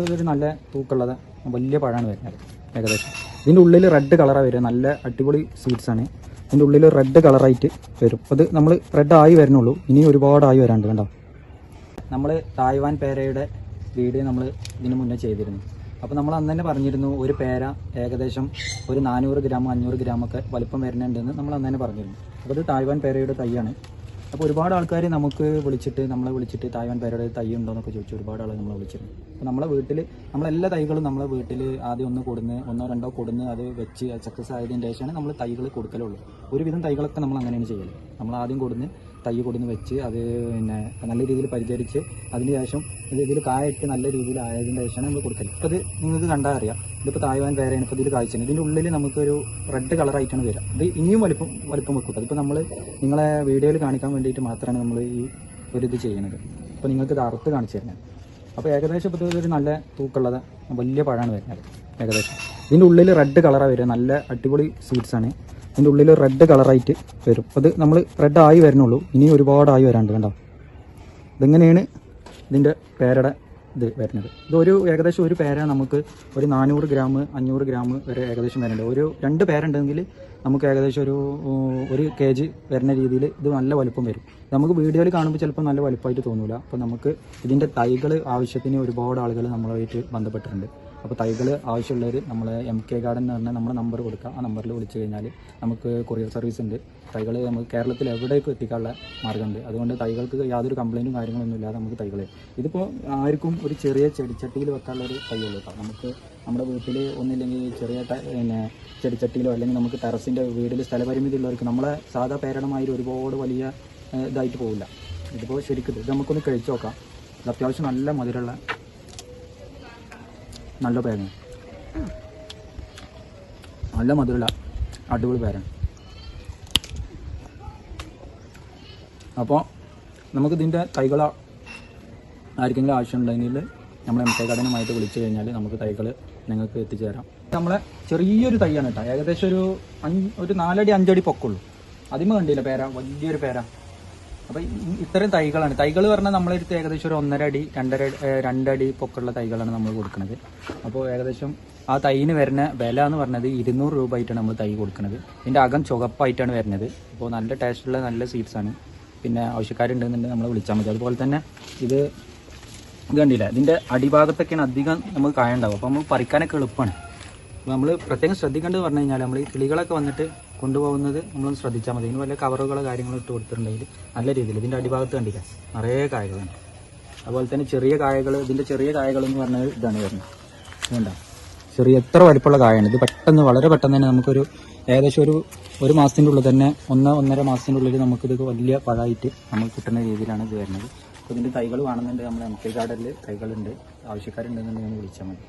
ഇതൊരു നല്ല തൂക്കമുള്ളത് വലിയ പഴമാണ് വരുന്നത്. ഏകദേശം ഇതിൻ്റെ ഉള്ളിൽ റെഡ് കളറാണ് വരിക. നല്ല അടിപൊളി സീഡ്സ് ആണ്. ഇതിൻ്റെ ഉള്ളിൽ റെഡ് കളറായിട്ട് വരും. അത് നമ്മൾ റെഡ് ആയി വരുന്നുള്ളൂ, ഇനി ഒരുപാട് ആയി വരാണ്ട്. കണ്ടോ, നമ്മൾ തായ്വാൻ പേരയുടെ വീഡിയോ നമ്മൾ ഇതിന് മുന്നേ ചെയ്തിരുന്നു. അപ്പോൾ നമ്മൾ അന്ന് തന്നെ പറഞ്ഞിരുന്നു ഒരു പേര ഏകദേശം ഒരു 400 ഗ്രാം 500 ഗ്രാമൊക്കെ വലിപ്പം വരുന്നുണ്ടെന്ന് നമ്മൾ അന്ന് തന്നെ പറഞ്ഞിരുന്നു. അപ്പോൾ അത് തായ്വാൻ പേരയുടെ തൈയാണ്. അപ്പോൾ ഒരുപാട് ആൾക്കാർ നമ്മളെ വിളിച്ചിട്ട് തായ്വാൻ പേരയുടെ തൈ ഉണ്ടോ എന്നൊക്കെ ചോദിച്ചു. ഒരുപാട് ആളുകൾ നമ്മളെ വിളിച്ചിരുന്നു. അപ്പോൾ നമ്മളെ വീട്ടിൽ നമ്മളെല്ലാ തൈകളും നമ്മളെ വീട്ടിൽ ആദ്യം ഒന്നോ രണ്ടോ കൊടുന്ന് അത് വെച്ച് സക്സസ് ആയതിന് ശേഷമാണ് നമ്മൾ തൈകൾ കൊടുക്കലുള്ളൂ. ഒരുവിധം തൈകളൊക്കെ നമ്മൾ അങ്ങനെയാണ് ചെയ്യല്. നമ്മൾ ആദ്യം തൈ കൊടുന്ന് വെച്ച് അത് പിന്നെ നല്ല രീതിയിൽ പരിചരിച്ച് അതിന് ശേഷം ഇതിൽ കായിട്ട് നല്ല രീതിയിൽ ആയതിന് ശേഷമാണ് നമ്മൾ കൊടുക്കല്. ഇപ്പോൾ ഇത് നിങ്ങൾക്ക് കണ്ടാൽ അറിയാം, ഇതിപ്പോൾ തായ്വാൻ പേരയാണ്. ഇപ്പോൾ ഇതിൽ കാഴ്ചയാണ്. ഇതിൻ്റെ ഉള്ളിൽ നമുക്കൊരു റെഡ് കളറായിട്ടാണ് വരിക. ഇത് ഇനിയും വലിപ്പം വെക്കും. അതിപ്പോൾ നമ്മൾ നിങ്ങളെ വീഡിയോയിൽ കാണിക്കാൻ വേണ്ടിയിട്ട് മാത്രമാണ് നമ്മൾ ഈ ഇത് ചെയ്യുന്നത്. അപ്പോൾ നിങ്ങൾക്ക് ഇത് അറുത്ത് കാണിച്ചു തരുന്നത്. അപ്പോൾ ഏകദേശം ഇപ്പോൾ ഇതൊരു നല്ല തൂക്കമുള്ളത് വലിയ പഴമാണ് വരുന്നത്. ഏകദേശം ഇതിൻ്റെ ഉള്ളിൽ റെഡ് കളറാണ് വരിക. നല്ല അടിപൊളി സീഡ്സ് ആണ്. ഇതിൻ്റെ ഉള്ളിൽ റെഡ് കളറായിട്ട് വരും. അത് നമ്മൾ റെഡ് ആയി വരുന്നുള്ളൂ, ഇനി ഒരുപാട് ആയി വരാണ്ട്. കണ്ടോ, ഇതിങ്ങനെയാണ് ഇതിൻ്റെ പേരയുടെ ഇത് വരുന്നത്. ഏകദേശം ഒരു പേര നമുക്ക് ഒരു 400 ഗ്രാം 500 ഗ്രാം വരെ ഏകദേശം വരുന്നുണ്ട്. ഒരു 2 പേരുണ്ടെങ്കിൽ നമുക്ക് ഏകദേശം ഒരു kg വരുന്ന രീതിയിൽ ഇത് നല്ല വലുപ്പം വരും. നമുക്ക് വീഡിയോയിൽ കാണുമ്പോൾ ചിലപ്പോൾ നല്ല വലുപ്പമായിട്ട് തോന്നില്ല. അപ്പോൾ നമുക്ക് ഇതിൻ്റെ തൈകൾ ആവശ്യത്തിന് ഒരുപാട് ആളുകൾ നമ്മളുമായിട്ട് ബന്ധപ്പെട്ടിട്ടുണ്ട്. അപ്പോൾ തൈകൾ ആവശ്യമുള്ളവർ നമ്മൾ MK ഗാർഡൻ എന്ന് പറഞ്ഞാൽ നമ്മുടെ നമ്പർ കൊടുക്കുക. ആ നമ്പറിൽ വിളിച്ചു കഴിഞ്ഞാൽ നമുക്ക് കൊറിയർ സർവീസ് ഉണ്ട്. തൈകൾ നമുക്ക് കേരളത്തിൽ എവിടേക്കും എത്തിക്കാനുള്ള മാർഗ്ഗമുണ്ട്. അതുകൊണ്ട് തൈകൾക്ക് യാതൊരു കംപ്ലയിൻറ്റും കാര്യങ്ങളൊന്നും ഇല്ലാതെ നമുക്ക് തൈകൾ ഇതിപ്പോൾ ആർക്കും ഒരു ചെറിയ ചെടിച്ചട്ടിയിൽ വെക്കാനുള്ളൊരു തൈയുള്ളൂ കേട്ടോ. നമുക്ക് നമ്മുടെ വീട്ടിൽ ഒന്നില്ലെങ്കിൽ ചെറിയ ചെടിച്ചട്ടിയിലോ അല്ലെങ്കിൽ നമുക്ക് ടെറസിൻ്റെ വീട്ടിൽ സ്ഥലപരിമിതി ഉള്ളവർക്ക് നമ്മളെ സാധാ പേരടമായിട്ട് ഒരുപാട് വലിയ ഇതായിട്ട് പോകില്ല. ഇതിപ്പോൾ ശരിക്കും ഇത് നമുക്കൊന്ന് കഴിച്ചു നോക്കാം. ഇത് അത്യാവശ്യം നല്ല മധുരമുള്ള നല്ല പേരാണ്. നല്ല മധുരമുള്ള അടിപൊളി പേരാണ്. അപ്പോൾ നമുക്കിതിൻ്റെ തൈകൾ ആർക്കെങ്കിലും ആവശ്യമുണ്ടെങ്കിൽ നമ്മൾ MK ഗാർഡനുമായിട്ട് വിളിച്ചു കഴിഞ്ഞാൽ നമുക്ക് തൈകൾ നിങ്ങൾക്ക് എത്തിച്ചു തരാം. നമ്മളെ ചെറിയൊരു തൈയാണ് കേട്ടോ. ഏകദേശം ഒരു 4 അടി 5 അടി പൊക്കമുള്ളൂ. അതിമ കണ്ടില്ല പേര, വലിയൊരു പേര. അപ്പോൾ ഇത്തരം തൈകളാണ്. തൈകൾ പറഞ്ഞാൽ നമ്മളെടുത്ത് ഏകദേശം ഒരു 1.5 അടി 2 അടി പൊക്കമുള്ള തൈകളാണ് നമ്മൾ കൊടുക്കുന്നത്. അപ്പോൾ ഏകദേശം ആ തൈന് വരുന്ന വില എന്ന് പറഞ്ഞത് 200 രൂപ ആയിട്ടാണ് നമ്മൾ തൈ കൊടുക്കുന്നത്. ഇതിൻ്റെ അകം ചുവപ്പായിട്ടാണ് വരുന്നത്. അപ്പോൾ നല്ല ടേസ്റ്റുള്ള നല്ല സീഡ്സാണ്. പിന്നെ ആവശ്യക്കാരുണ്ടെന്നുണ്ടെങ്കിൽ നമ്മൾ വിളിച്ചാൽ മതി. അതുപോലെ തന്നെ ഇത് കണ്ടില്ല, ഇതിൻ്റെ അടിഭാഗത്തൊക്കെയാണ് അധികം നമുക്ക് കായ ഉണ്ടാവും. അപ്പോൾ നമ്മൾ പറിക്കാനൊക്കെ എളുപ്പമാണ്. അപ്പോൾ നമ്മൾ പ്രത്യേകം ശ്രദ്ധിക്കേണ്ടത് പറഞ്ഞു കഴിഞ്ഞാൽ നമ്മൾ ഈ കിളികളൊക്കെ വന്നിട്ട് കൊണ്ടുപോകുന്നത് നമ്മളൊന്ന് ശ്രദ്ധിച്ചാൽ മതി. ഇതിന് വല്ല കവറുകളോ കാര്യങ്ങളോ ഇട്ട് കൊടുത്തിട്ടുണ്ടെങ്കിൽ നല്ല രീതിയിൽ ഇതിൻ്റെ അടിഭാഗത്ത് കണ്ടില്ല നിറയെ കായകളാണ്. അതുപോലെ തന്നെ ചെറിയ കായകൾ, ഇതിൻ്റെ ചെറിയ കായകൾ എന്ന് പറഞ്ഞാൽ ഇതാണ് വരുന്നത്. ഇതുകൊണ്ടാണ് എത്ര വലിപ്പമുള്ള കായാണ്. ഇത് വളരെ പെട്ടെന്ന് തന്നെ നമുക്കൊരു ഏകദേശം ഒരു മാസത്തിൻ്റെ ഉള്ളിൽ തന്നെ 1-1.5 മാസത്തിൻ്റെ ഉള്ളിൽ നമുക്കിത് വലിയ പഴമായിട്ട് നമുക്ക് കിട്ടുന്ന രീതിയിലാണ് ഇത് വരുന്നത്. അപ്പോൾ ഇതിൻ്റെ തൈകൾ വേണമെന്നുണ്ട് നമ്മൾ MK ഗാർഡനിൽ തൈകളുണ്ട്. ആവശ്യക്കാരുണ്ടെന്നുണ്ടെങ്കിൽ വിളിച്ചാൽ മതി.